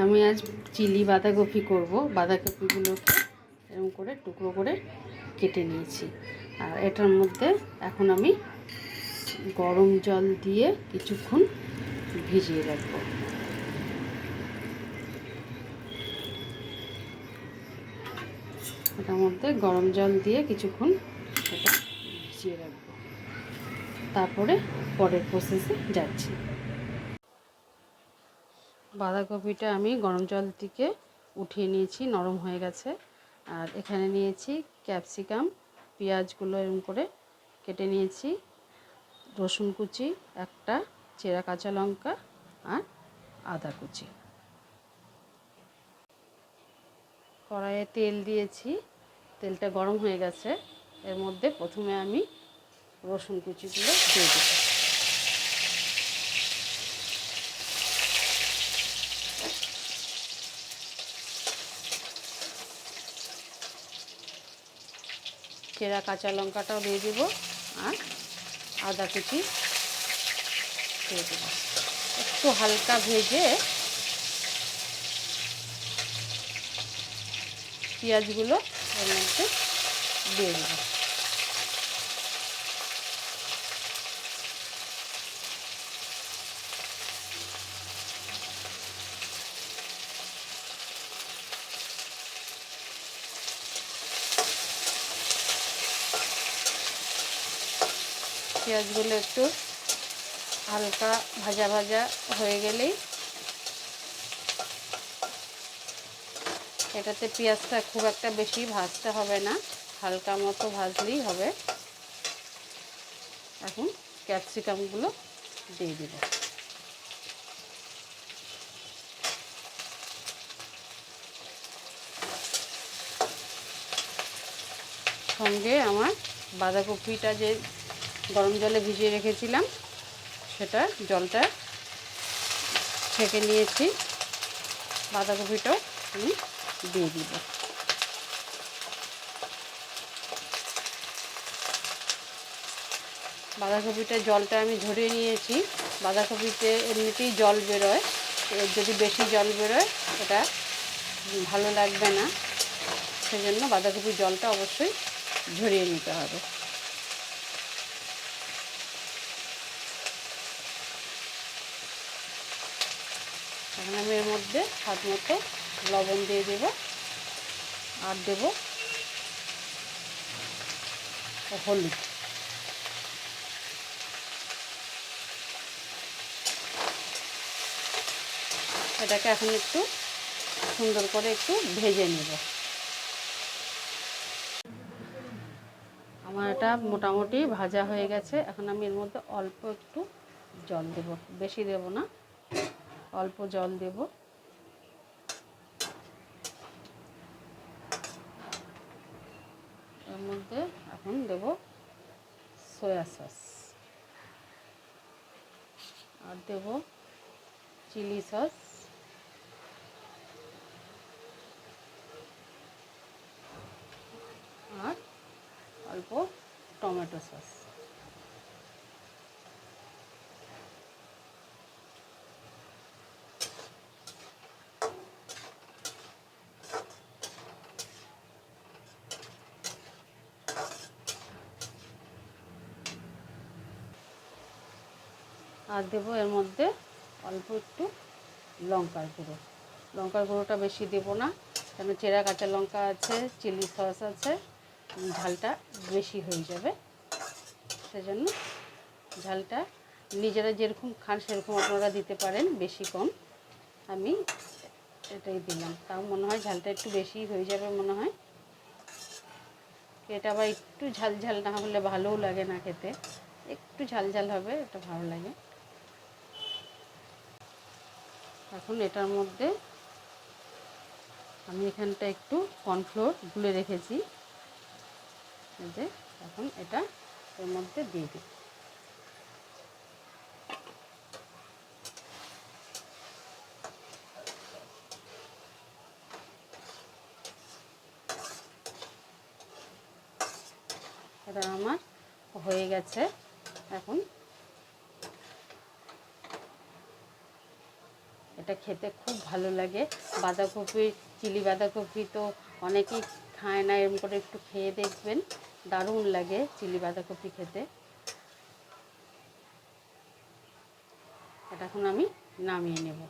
আমি আজ চিলি বাঁধাকপি করব। বাঁধাকপিগুলোকে এরকম করে টুকরো করে কেটে নিয়েছি। আর এটার মধ্যে এখন আমি গরম জল দিয়ে কিছুক্ষণ ভিজিয়ে রাখবো। এটার মধ্যে গরম জল দিয়ে কিছুক্ষণ এটা ভিজিয়ে রাখবো। তারপরে পরের প্রসেসে যাচ্ছি। বাঁধাকপিটা আমি গরম জল থেকে উঠিয়ে নিয়েছি, নরম হয়ে গেছে। আর এখানে নিয়েছি ক্যাপসিকাম, পেঁয়াজগুলো এরকম করে কেটে নিয়েছি, রসুন কুচি একটা, চেরা কাঁচা লঙ্কা আর আদা কুচি। কড়াইয়ে তেল দিয়েছি, তেলটা গরম হয়ে গেছে। এর মধ্যে প্রথমে আমি রসুন কুচিগুলো দিয়ে দেব। চেরা কাঁচা লঙ্কাটাও দিয়ে দেব আর আদা কুচি দিয়ে দেব। একটু হালকা ভেজে পেঁয়াজগুলো এর মধ্যে দিয়ে দেব। পেঁয়াজগুলো একটু হালকা ভাজা ভাজা হয়ে গেলেই এটাতে পেঁয়াজটা খুব একটা বেশি ভাজতে হবে না, হালকা মতো ভাজলেই হবে। এখন ক্যাপসিকামগুলো দিয়ে দেব। সঙ্গে আমার বাঁধাকপিটা যে গরম জলে ভিজিয়ে রেখেছিলাম সেটা জলটা ছেঁকে নিয়েছি, বাঁধাকপিটাও আমি দিয়ে দিব। বাঁধাকপিটার জলটা আমি ঝরিয়ে নিয়েছি। বাঁধাকপিতে এমনিতেই জল বেরোয়, যদি বেশি জল বেরোয় এটা ভালো লাগবে না, সেজন্য বাঁধাকপির জলটা অবশ্যই ঝরিয়ে নিতে হবে। এখন আমি এর মধ্যে স্বাদ মতো লবণ দিয়ে দেব আর দেব হলুদ। এটাকে এখন একটু সুন্দর করে একটু ভেজে নেব। আমার এটা মোটামুটি ভাজা হয়ে গেছে। এখন আমি এর মধ্যে অল্প একটু জল দেব, বেশি দেব না, অল্প জল দেব। এর মধ্যে এখন দেব সয়া সস আর দেব চিলি সস আর অল্প টমেটো সস। আর দেব এর মধ্যে অল্প একটু লঙ্কার গুঁড়ো। লঙ্কার গুঁড়োটা বেশি দেব না, কেন চেরা কাঁচা লঙ্কা আছে, চিলি সস আছে, ঝালটা বেশি হয়ে যাবে। সেজন্য ঝালটা নিজেরা যেরকম খান সেরকম আপনারা দিতে পারেন, বেশি কম। আমি এটাই দিলাম, তাও মনে হয় ঝালটা একটু বেশি হয়ে যাবে মনে হয়। এটা আবার একটু ঝাল ঝাল না হলে ভালোও লাগে না খেতে, একটু ঝাল ঝাল হবে, এটা ভালো লাগে। এখন এটার মধ্যে আমি এখানটা একটু কর্নফ্লোর গুলে রেখেছি, যে এখন এটা এর মধ্যে দিয়ে দিই। এটা আমার হয়ে গেছে। এখন এটা খেতে খুব ভালো লাগে। বাঁধাকপি, চিলি বাঁধাকপি তো অনেকেই খায় না, এরকম করে একটু খেয়ে দেখবেন, দারুণ লাগে চিলি বাঁধাকপি খেতে। এটা এখন আমি নামিয়ে নেব।